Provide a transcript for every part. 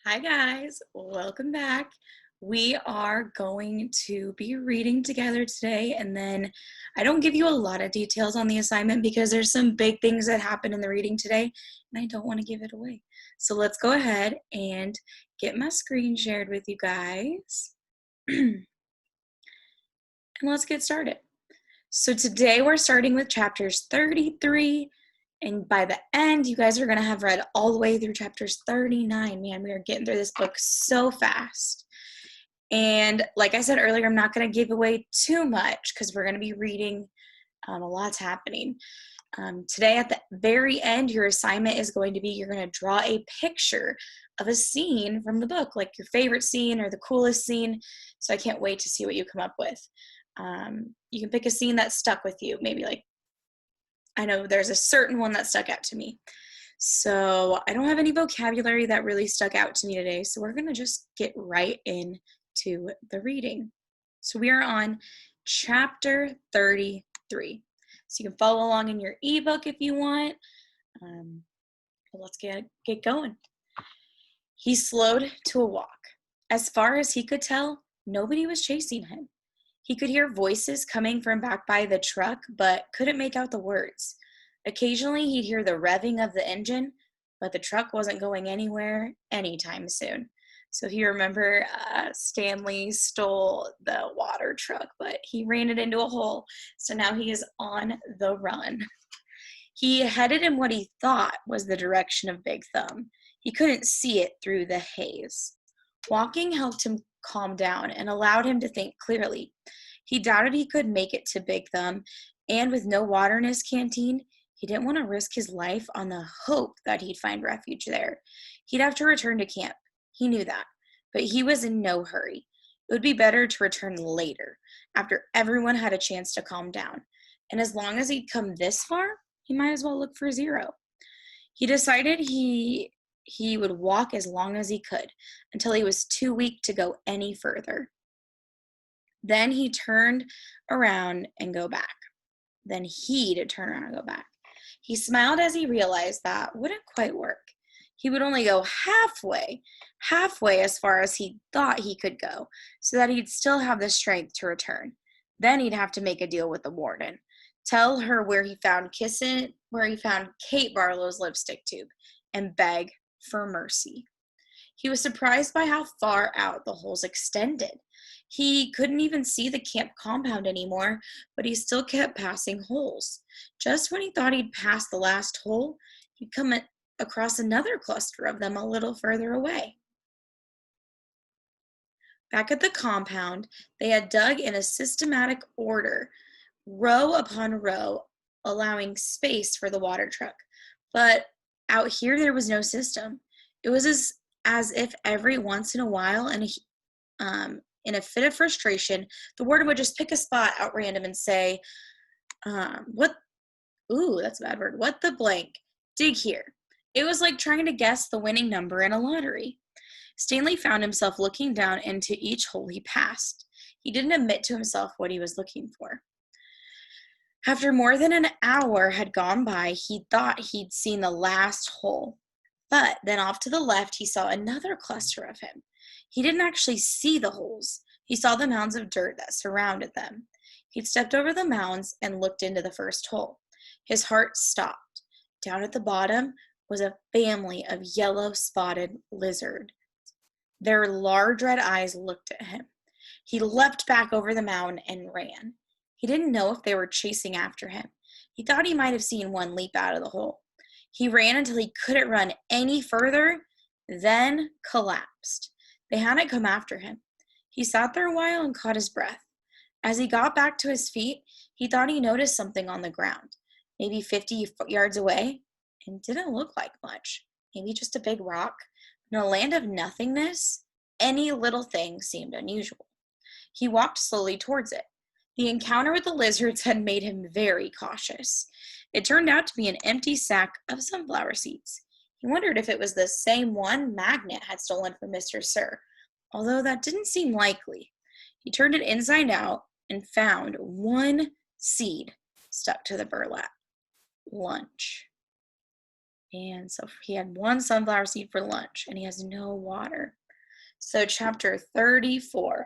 Hi guys, welcome back. We are going to be reading together today, and then I don't give you a lot of details on the assignment because there's some big things that happen in the reading today, and I don't want to give it away. So let's go ahead and get my screen shared with you guys, and let's get started. So today we're starting with chapters 33, and by the end, you guys are going to have read all the way through chapters 39. Man, we are getting through this book so fast. And like I said earlier, I'm not going to give away too much because we're going to be reading a lot's happening. Today, at the very end, your assignment is going to be you're going to draw a picture of a scene from the book, like your favorite scene or the coolest scene. So I can't wait to see what you come up with. You can pick a scene that stuck with you. Maybe like, I know there's a certain one that stuck out to me. So I don't have any vocabulary that really stuck out to me today. So we're going to just get right into the reading. So we are on chapter 33. So you can follow along in your ebook if you want. But let's get going. He slowed to a walk. As far as he could tell, nobody was chasing him. He could hear voices coming from back by the truck, but couldn't make out the words. Occasionally, he'd hear the revving of the engine, but the truck wasn't going anywhere anytime soon. So if you remember, Stanley stole the water truck, but he ran it into a hole. So now he is on the run. He headed in what he thought was the direction of Big Thumb. He couldn't see it through the haze. Walking helped him calm down and allowed him to think clearly. He doubted he could make it to Big Thumb, and with no water in his canteen, he didn't want to risk his life on the hope that he'd find refuge there. He'd have to return to camp. He knew that, but he was in no hurry. It would be better to return later, after everyone had a chance to calm down. And as long as he'd come this far, he might as well look for Zero. He decided he would walk as long as he could, until he was too weak to go any further. Then he turned around and go back. Then he'd turn around and go back. He smiled as he realized that wouldn't quite work. He would only go halfway as far as he thought he could go, so that he'd still have the strength to return. Then he'd have to make a deal with the warden. Tell her where he found Kate Barlow's lipstick tube, and beg for mercy. He was surprised by how far out the holes extended. He couldn't even see the camp compound anymore, but he still kept passing holes. Just when he thought he'd passed the last hole, he'd come across another cluster of them a little further away. Back at the compound, they had dug in a systematic order, row upon row, allowing space for the water truck. But out here, there was no system. It was as if every once in a while, in a fit of frustration, the warden would just pick a spot at random and say, what, ooh, that's a bad word, what the blank, dig here. It was like trying to guess the winning number in a lottery. Stanley found himself looking down into each hole he passed. He didn't admit to himself what he was looking for. After more than an hour had gone by, he thought he'd seen the last hole. But then off to the left, he saw another cluster of him. He didn't actually see the holes. He saw the mounds of dirt that surrounded them. He'd stepped over the mounds and looked into the first hole. His heart stopped. Down at the bottom was a family of yellow-spotted lizards. Their large red eyes looked at him. He leapt back over the mound and ran. He didn't know if they were chasing after him. He thought he might have seen one leap out of the hole. He ran until he couldn't run any further, then collapsed. They hadn't come after him. He sat there a while and caught his breath. As he got back to his feet, he thought he noticed something on the ground, maybe 50 yards away, and didn't look like much. Maybe just a big rock. In a land of nothingness, any little thing seemed unusual. He walked slowly towards it. The encounter with the lizards had made him very cautious. It turned out to be an empty sack of sunflower seeds. He wondered if it was the same one Magnet had stolen from Mr. Sir, although that didn't seem likely. He turned it inside out and found one seed stuck to the burlap. Lunch. And so he had one sunflower seed for lunch, and he has no water. So chapter 34.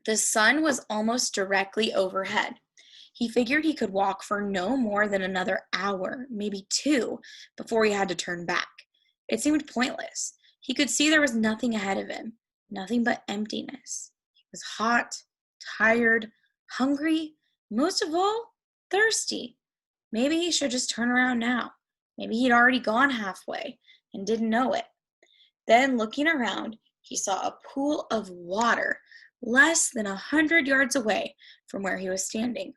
The sun was almost directly overhead. He figured he could walk for no more than another hour, maybe two, before he had to turn back. It seemed pointless. He could see there was nothing ahead of him, nothing but emptiness. He was hot, tired, hungry, most of all, thirsty. Maybe he should just turn around now. Maybe he'd already gone halfway and didn't know it. Then, looking around, he saw a pool of water less than 100 yards away from where he was standing.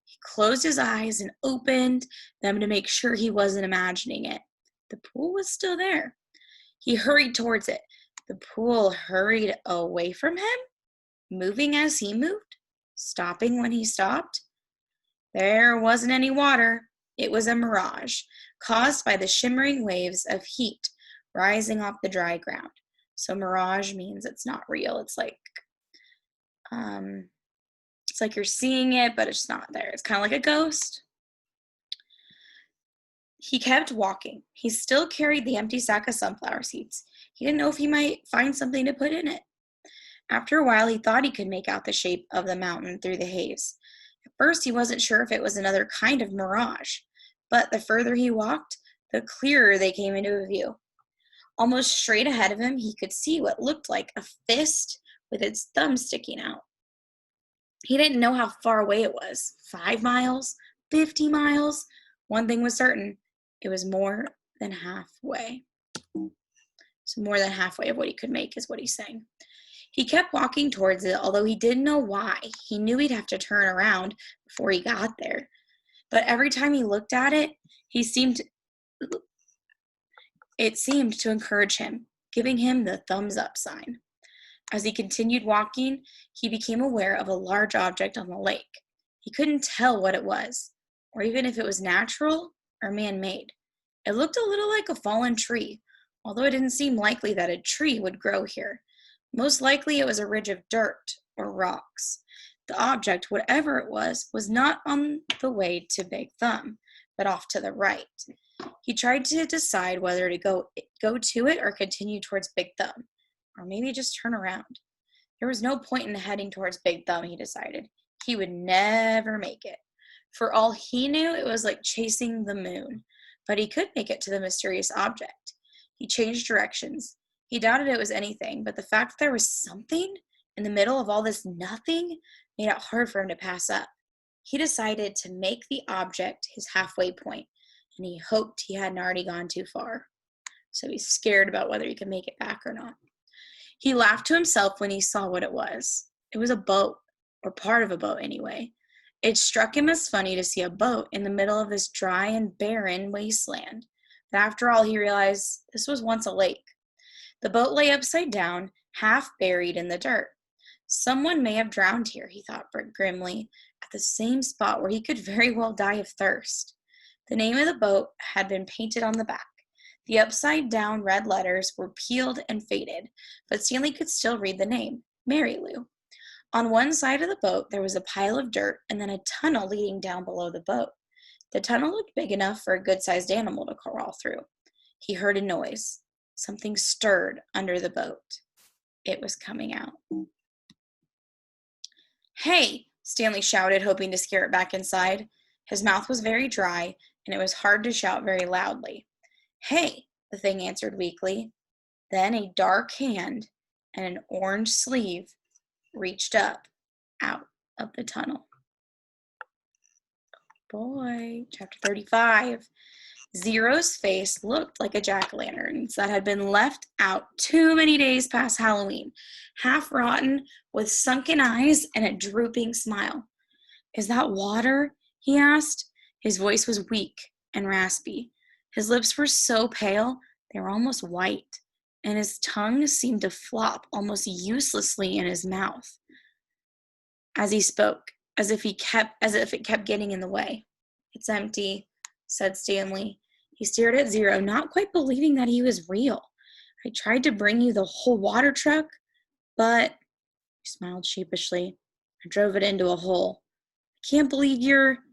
He closed his eyes and opened them to make sure he wasn't imagining it. The pool was still there. He hurried towards it. The pool hurried away from him, moving as he moved, stopping when he stopped. There wasn't any water. It was a mirage, caused by the shimmering waves of heat rising off the dry ground. So mirage means it's not real. It's like you're seeing it, but it's not there. It's kind of like a ghost. He kept walking. He still carried the empty sack of sunflower seeds. He didn't know if he might find something to put in it. After a while, he thought he could make out the shape of the mountain through the haze. At first, he wasn't sure if it was another kind of mirage, but the further he walked, the clearer they came into view. Almost straight ahead of him, he could see what looked like a fist with its thumb sticking out. He didn't know how far away it was. 5 miles? 50 miles? One thing was certain. It was more than halfway. So more than halfway of what he could make is what he's saying. He kept walking towards it, although he didn't know why. He knew he'd have to turn around before he got there. But every time he looked at it, it seemed to encourage him, giving him the thumbs up sign. As he continued walking, he became aware of a large object on the lake. He couldn't tell what it was, or even if it was natural or man-made. It looked a little like a fallen tree, although it didn't seem likely that a tree would grow here. Most likely it was a ridge of dirt or rocks. The object, whatever it was not on the way to Big Thumb, but off to the right. He tried to decide whether to go to it or continue towards Big Thumb, or maybe just turn around. There was no point in heading towards Big Thumb, he decided. He would never make it. For all he knew, it was like chasing the moon, but he could make it to the mysterious object. He changed directions. He doubted it was anything, but the fact that there was something in the middle of all this nothing made it hard for him to pass up. He decided to make the object his halfway point, and he hoped he hadn't already gone too far. So he's scared about whether he can make it back or not. He laughed to himself when he saw what it was. It was a boat, or part of a boat anyway. It struck him as funny to see a boat in the middle of this dry and barren wasteland. But after all, he realized this was once a lake. The boat lay upside down, half buried in the dirt. Someone may have drowned here, he thought grimly, at the same spot where he could very well die of thirst. The name of the boat had been painted on the back. The upside-down red letters were peeled and faded, but Stanley could still read the name, Mary Lou. On one side of the boat, there was a pile of dirt and then a tunnel leading down below the boat. The tunnel looked big enough for a good-sized animal to crawl through. He heard a noise. Something stirred under the boat. It was coming out. "Hey!" Stanley shouted, hoping to scare it back inside. His mouth was very dry, and it was hard to shout very loudly. "Hey!" the thing answered weakly. Then a dark hand and an orange sleeve reached up out of the tunnel. Boy, chapter 35. Zero's face looked like a jack-o'-lantern's that had been left out too many days past Halloween, half rotten, with sunken eyes and a drooping smile. "Is that water?" he asked. His voice was weak and raspy. His lips were so pale they were almost white, and his tongue seemed to flop almost uselessly in his mouth as he spoke, as if it kept getting in the way. "It's empty," said Stanley. He stared at Zero, not quite believing that he was real. "I tried to bring you the whole water truck, but," he smiled sheepishly, "I drove it into a hole. I can't believe you're—"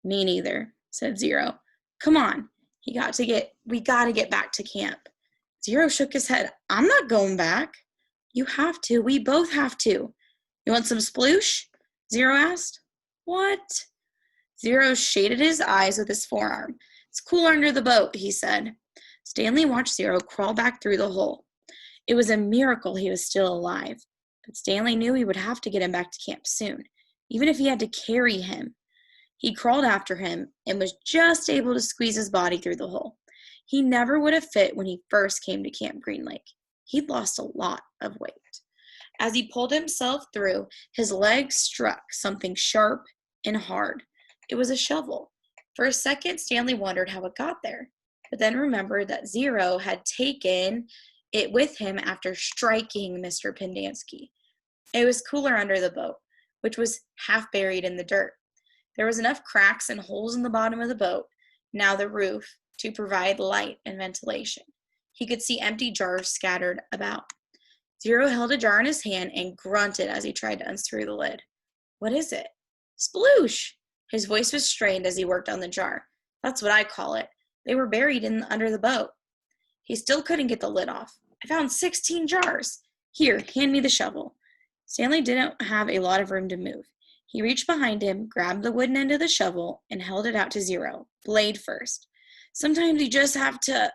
"Me neither," said Zero. Come on, we gotta get back to camp. Zero shook his head. I'm not going back. You have to. We both have to. You want some sploosh? Zero asked. What? Zero shaded his eyes with his forearm. It's cooler under the boat, he said. Stanley watched Zero crawl back through the hole. It was a miracle he was still alive, but Stanley knew he would have to get him back to camp soon, even if he had to carry him. He crawled after him and was just able to squeeze his body through the hole. He never would have fit when he first came to Camp Green Lake. He'd lost a lot of weight. As he pulled himself through, his legs struck something sharp and hard. It was a shovel. For a second, Stanley wondered how it got there, but then remembered that Zero had taken it with him after striking Mr. Pendanski. It was cooler under the boat, which was half buried in the dirt. There was enough cracks and holes in the bottom of the boat, now the roof, to provide light and ventilation. He could see empty jars scattered about. Zero held a jar in his hand and grunted as he tried to unscrew the lid. What is it? Sploosh! His voice was strained as he worked on the jar. That's what I call it. They were buried under the boat. He still couldn't get the lid off. I found 16 jars. Here, hand me the shovel. Stanley didn't have a lot of room to move. He reached behind him, grabbed the wooden end of the shovel, and held it out to Zero, blade first. Sometimes you just have to,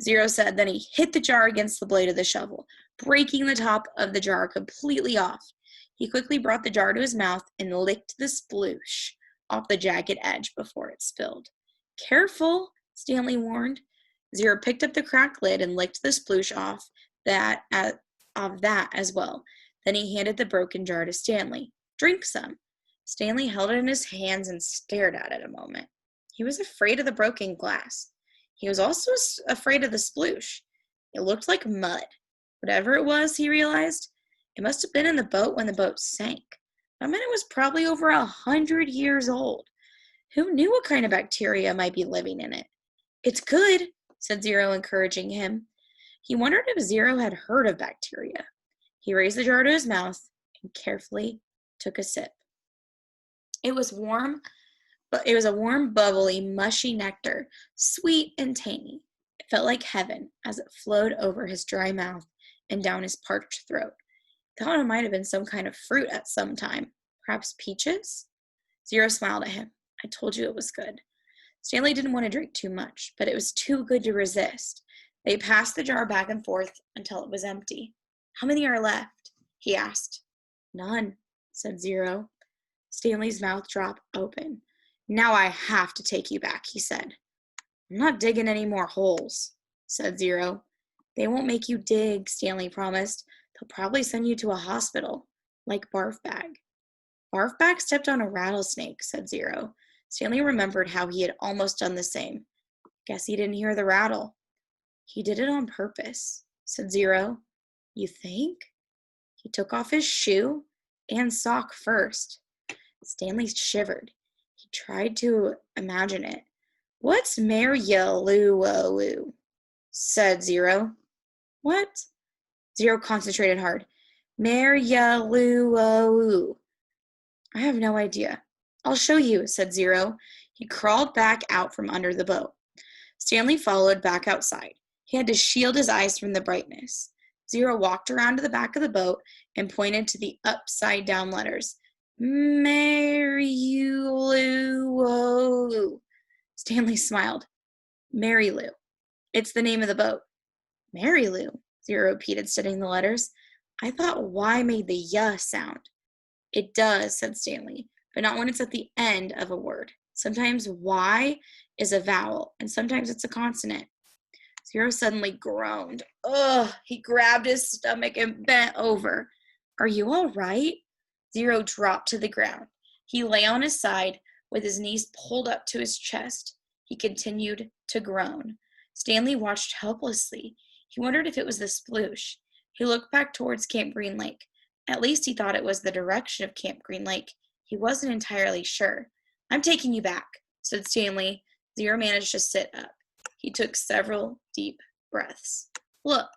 Zero said. Then he hit the jar against the blade of the shovel, breaking the top of the jar completely off. He quickly brought the jar to his mouth and licked the sploosh off the jagged edge before it spilled. Careful, Stanley warned. Zero picked up the cracked lid and licked the sploosh off that as well. Then he handed the broken jar to Stanley. Drink some. Stanley held it in his hands and stared at it a moment. He was afraid of the broken glass. He was also afraid of the sploosh. It looked like mud. Whatever it was, he realized, it must have been in the boat when the boat sank. That meant it was probably over 100 years old. Who knew what kind of bacteria might be living in it? It's good, said Zero, encouraging him. He wondered if Zero had heard of bacteria. He raised the jar to his mouth and carefully took a sip. It was a warm, bubbly, mushy nectar, sweet and tangy. It felt like heaven as it flowed over his dry mouth and down his parched throat. He thought it might have been some kind of fruit at some time. Perhaps peaches? Zero smiled at him. I told you it was good. Stanley didn't want to drink too much, but it was too good to resist. They passed the jar back and forth until it was empty. How many are left? He asked. None, said Zero. Stanley's mouth dropped open. Now I have to take you back, he said. I'm not digging any more holes, said Zero. They won't make you dig, Stanley promised. They'll probably send you to a hospital, like Barf Bag. Barf Bag stepped on a rattlesnake, said Zero. Stanley remembered how he had almost done the same. Guess he didn't hear the rattle. He did it on purpose, said Zero. You think? He took off his shoe and sock first. Stanley shivered. He tried to imagine it. What's Mary-Lou-o-oo? Said Zero. What? Zero concentrated hard. Mary-Lou-o-oo. I have no idea. I'll show you, said Zero. He crawled back out from under the boat. Stanley followed back outside. He had to shield his eyes from the brightness. Zero walked around to the back of the boat and pointed to the upside-down letters. Mary-Lou-o-oo. Stanley smiled. Mary Lou. It's the name of the boat. Mary Lou, Zero repeated, studying the letters. I thought Y made the Y sound. It does, said Stanley, but not when it's at the end of a word. Sometimes Y is a vowel, and sometimes it's a consonant. Zero suddenly groaned. Ugh, he grabbed his stomach and bent over. Are you all right? Zero dropped to the ground. He lay on his side with his knees pulled up to his chest. He continued to groan. Stanley watched helplessly. He wondered if it was the sploosh. He looked back towards Camp Green Lake. At least he thought it was the direction of Camp Green Lake. He wasn't entirely sure. I'm taking you back, said Stanley. Zero managed to sit up. He took several deep breaths. Look,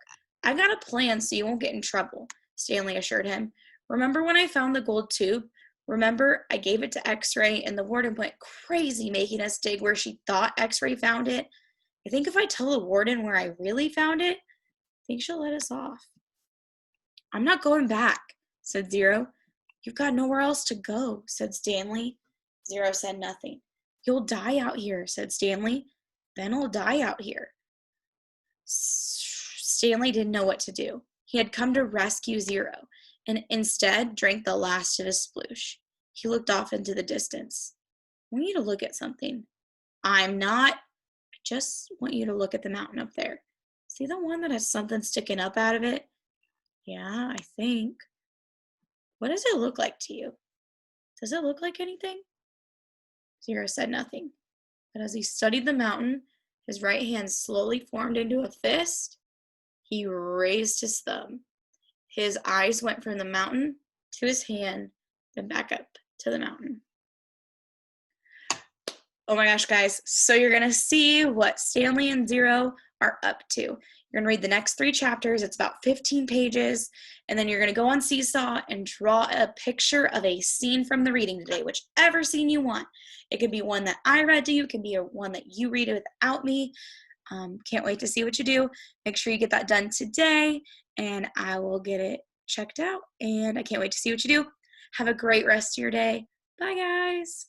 I got a plan so you won't get in trouble, Stanley assured him. Remember when I found the gold tube? Remember, I gave it to X-Ray and the warden went crazy making us dig where she thought X-Ray found it. I think if I tell the warden where I really found it, I think she'll let us off. I'm not going back, said Zero. You've got nowhere else to go, said Stanley. Zero said nothing. You'll die out here, said Stanley. Ben will die out here. Stanley didn't know what to do. He had come to rescue Zero, and instead drank the last of his sploosh. He looked off into the distance. I want you to look at something. I'm not. I just want you to look at the mountain up there. See the one that has something sticking up out of it? Yeah, I think. What does it look like to you? Does it look like anything? Zero said nothing. But as he studied the mountain, his right hand slowly formed into a fist. He raised his thumb. His eyes went from the mountain to his hand, then back up to the mountain. Oh my gosh, guys. So you're going to see what Stanley and Zero are up to. You're going to read the next 3 chapters. It's about 15 pages. And then you're going to go on Seesaw and draw a picture of a scene from the reading today, whichever scene you want. It could be one that I read to you. It could be one that you read without me. Can't wait to see what you do. Make sure you get that done today, and I will get it checked out. And I can't wait to see what you do. Have a great rest of your day. Bye, guys.